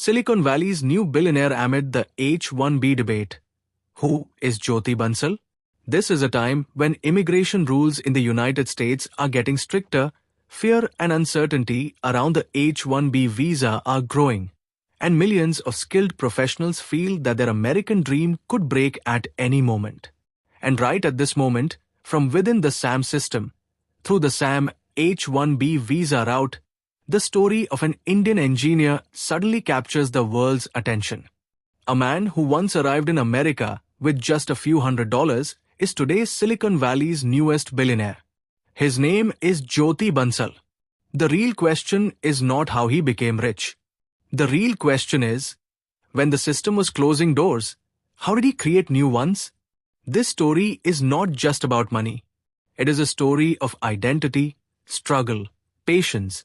Silicon Valley's new billionaire amid the H-1B debate. Who is Jyoti Bansal? This is a time when immigration rules in the United States are getting stricter, fear and uncertainty around the H-1B visa are growing, and millions of skilled professionals feel that their American dream could break at any moment. And right at this moment, from within the SAM system, through the SAM H-1B visa route, the story of an Indian engineer suddenly captures the world's attention. A man who once arrived in America with just a few $100s is today Silicon Valley's newest billionaire. His name is Jyoti Bansal. The real question is not how he became rich. The real question is, when the system was closing doors, how did he create new ones? This story is not just about money. It is a story of identity, struggle, patience,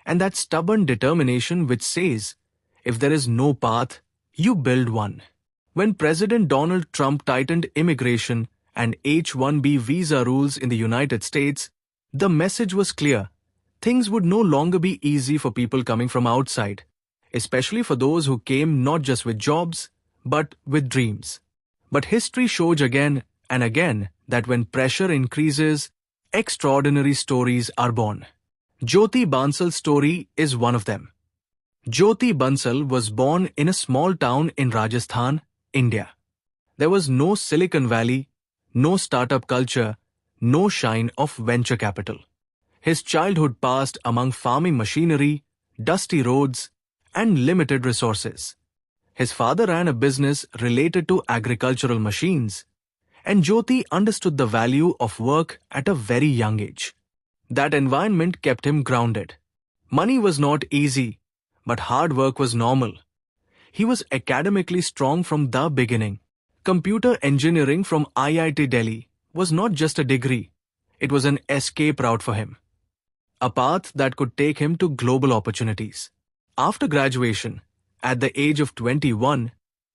and that stubborn determination which says, if there is no path, you build one. When President Donald Trump tightened immigration and H-1B visa rules in the United States, the message was clear. Things would no longer be easy for people coming from outside, especially for those who came not just with jobs, but with dreams. But history showed again and again that when pressure increases, extraordinary stories are born. Jyoti Bansal's story is one of them. Jyoti Bansal was born in a small town in Rajasthan, India. There was no Silicon Valley, no startup culture, no shine of venture capital. His childhood passed among farming machinery, dusty roads, and limited resources. His father ran a business related to agricultural machines, and Jyoti understood the value of work at a very young age. That environment kept him grounded. Money was not easy, but hard work was normal. He was academically strong from the beginning. Computer engineering from IIT Delhi was not just a degree, it was an escape route for him. A path that could take him to global opportunities. After graduation, at the age of 21,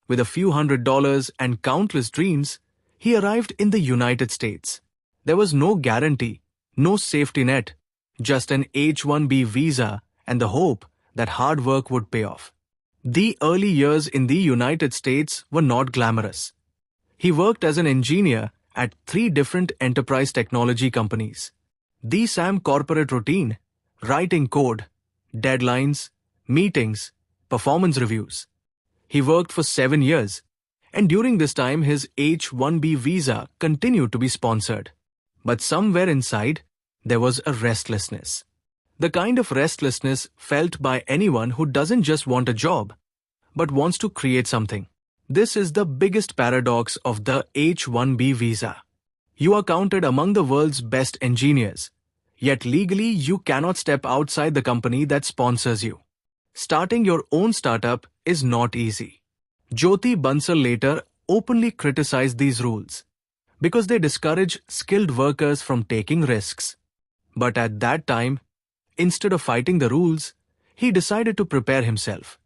with a few $100s and countless dreams, he arrived in the United States. There was no guarantee, no safety net, just an H-1B visa and the hope that hard work would pay off. The early years in the United States were not glamorous. He worked as an engineer at 3 different enterprise technology companies. The SAM corporate routine, writing code, deadlines, meetings, performance reviews. He worked for 7 years, and during this time his H-1B visa continued to be sponsored. But somewhere inside, there was a restlessness. The kind of restlessness felt by anyone who doesn't just want a job, but wants to create something. This is the biggest paradox of the H-1B visa. You are counted among the world's best engineers, yet legally you cannot step outside the company that sponsors you. Starting your own startup is not easy. Jyoti Bansal later openly criticized these rules because they discourage skilled workers from taking risks. But at that time, instead of fighting the rules, he decided to prepare himself.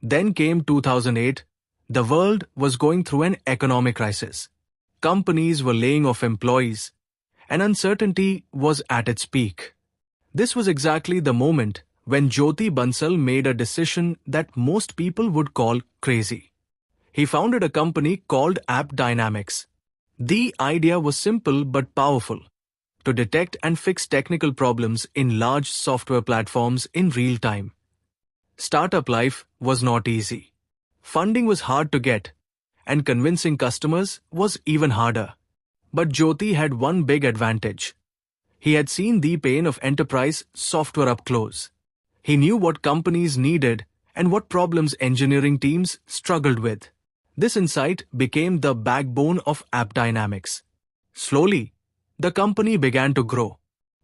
Then came 2008. The world was going through an economic crisis. Companies were laying off employees, and uncertainty was at its peak. This was exactly the moment when Jyoti Bansal made a decision that most people would call crazy. He founded a company called AppDynamics. The idea was simple but powerful: to detect and fix technical problems in large software platforms in real time. Startup life was not easy. Funding was hard to get, and convincing customers was even harder. But Jyoti had one big advantage. He had seen the pain of enterprise software up close. He knew what companies needed and what problems engineering teams struggled with. This insight became the backbone of AppDynamics. Slowly, the company began to grow.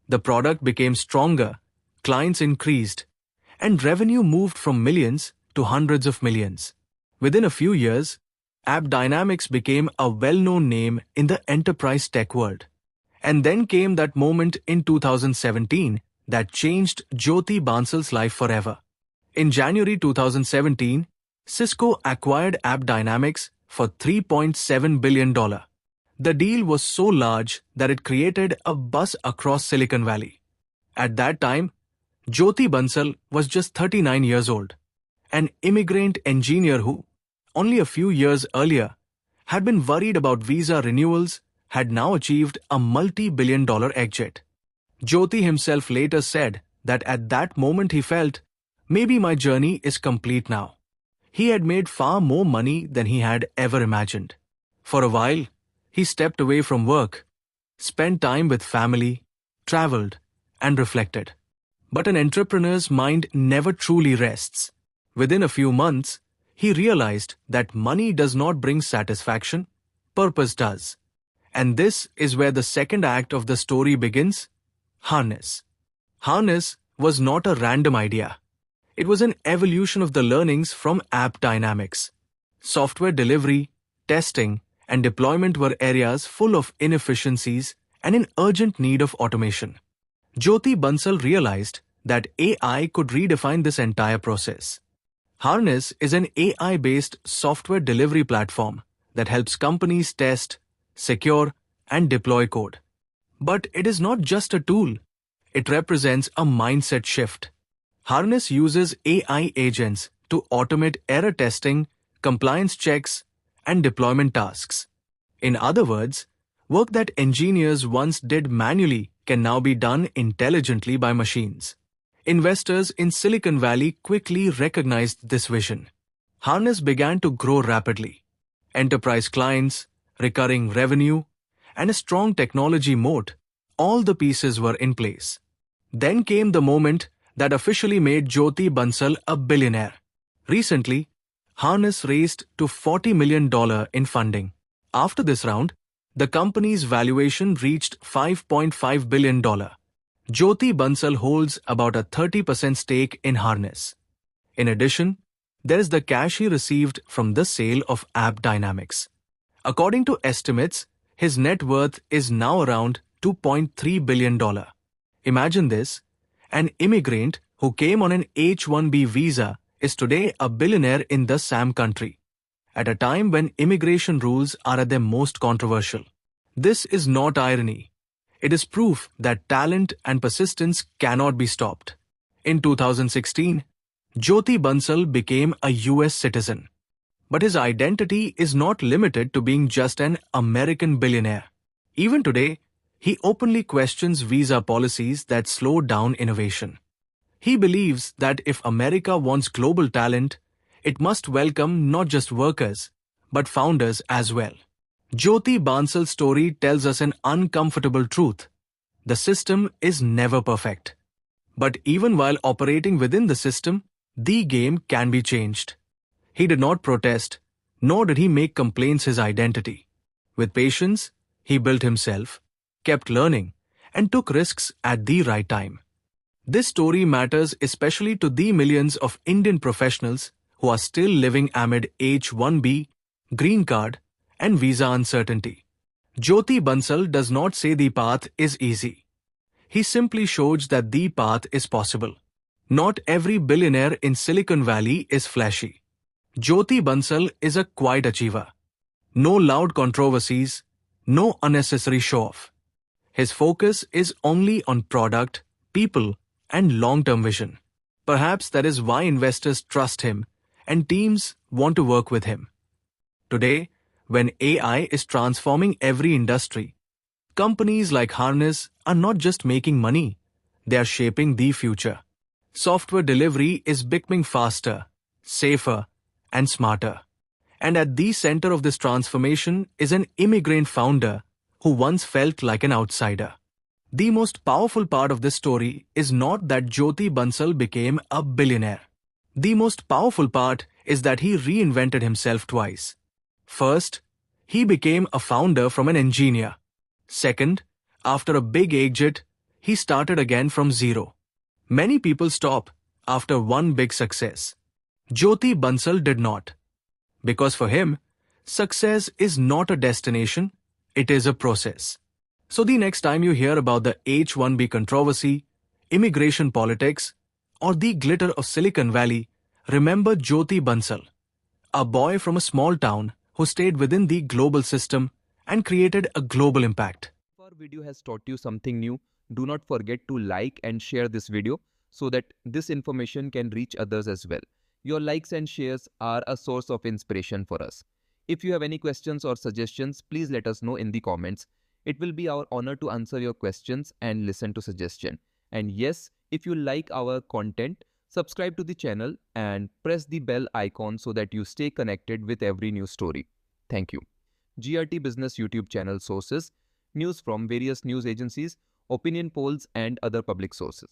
The product became stronger, clients increased, and revenue moved from millions to hundreds of millions. Within a few years, AppDynamics became a well-known name in the enterprise tech world. And then came that moment in 2017 that changed Jyoti Bansal's life forever. In January 2017, Cisco acquired AppDynamics for $3.7 billion. The deal was so large that it created a buzz across Silicon Valley. At that time, Jyoti Bansal was just 39 years old, an immigrant engineer who, only a few years earlier, had been worried about visa renewals, had now achieved a multi-billion-dollar exit. Jyoti himself later said that at that moment he felt, maybe my journey is complete now. He had made far more money than he had ever imagined. For a while, he stepped away from work, spent time with family, traveled, and reflected. But an entrepreneur's mind never truly rests. Within a few months, he realized that money does not bring satisfaction, purpose does. And this is where the second act of the story begins: harness. Harness was not a random idea. It was an evolution of the learnings from app dynamics. Software delivery, testing, and deployment were areas full of inefficiencies and in urgent need of automation. Jyoti Bansal realized that AI could redefine this entire process. Harness is an AI-based software delivery platform that helps companies test, secure, and deploy code. But it is not just a tool. It represents a mindset shift. Harness uses AI agents to automate error testing, compliance checks, and deployment tasks. In other words, work that engineers once did manually can now be done intelligently by machines. Investors in Silicon Valley quickly recognized this vision. Harness began to grow rapidly. Enterprise clients, recurring revenue, and a strong technology moat, all the pieces were in place. Then came the moment that officially made Jyoti Bansal a billionaire. Recently, Harness raised to $40 million in funding. After this round, the company's valuation reached $5.5 billion. Jyoti Bansal holds about a 30% stake in Harness. In addition, there is the cash he received from the sale of App Dynamics. According to estimates, his net worth is now around $2.3 billion. Imagine this: an immigrant who came on an H-1B visa is today a billionaire in the SAM country, at a time when immigration rules are at their most controversial. This is not irony. It is proof that talent and persistence cannot be stopped. In 2016, Jyoti Bansal became a US citizen. But his identity is not limited to being just an American billionaire. Even today, he openly questions visa policies that slow down innovation. He believes that if America wants global talent, it must welcome not just workers, but founders as well. Jyoti Bansal's story tells us an uncomfortable truth. The system is never perfect. But even while operating within the system, the game can be changed. He did not protest, nor did he make complaints his identity. With patience, he built himself, kept learning, and took risks at the right time. This story matters especially to the millions of Indian professionals who are still living amid H-1B, green card, and visa uncertainty. Jyoti Bansal does not say the path is easy. He simply shows that the path is possible. Not every billionaire in Silicon Valley is flashy. Jyoti Bansal is a quiet achiever. No loud controversies, no unnecessary show-off. His focus is only on product, people, and long-term vision. Perhaps that is why investors trust him and teams want to work with him. Today, when AI is transforming every industry, companies like Harness are not just making money, they are shaping the future. Software delivery is becoming faster, safer, and smarter. And at the center of this transformation is an immigrant founder who once felt like an outsider. The most powerful part of this story is not that Jyoti Bansal became a billionaire. The most powerful part is that he reinvented himself twice. First, he became a founder from an engineer. Second, after a big exit, he started again from zero. Many people stop after one big success. Jyoti Bansal did not. Because for him, success is not a destination, it is a process. So the next time you hear about the H-1B controversy, immigration politics, or the glitter of Silicon Valley, remember Jyoti Bansal, a boy from a small town who stayed within the global system and created a global impact. If our video has taught you something new, do not forget to like and share this video so that this information can reach others as well. Your likes and shares are a source of inspiration for us. If you have any questions or suggestions, please let us know in the comments. It will be our honor to answer your questions and listen to suggestion. And yes, if you like our content, subscribe to the channel and press the bell icon so that you stay connected with every new story. Thank you. GRT Business YouTube channel sources news from various news agencies, opinion polls, and other public sources.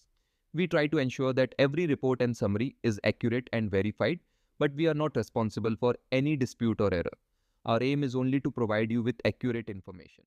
We try to ensure that every report and summary is accurate and verified, but we are not responsible for any dispute or error. Our aim is only to provide you with accurate information.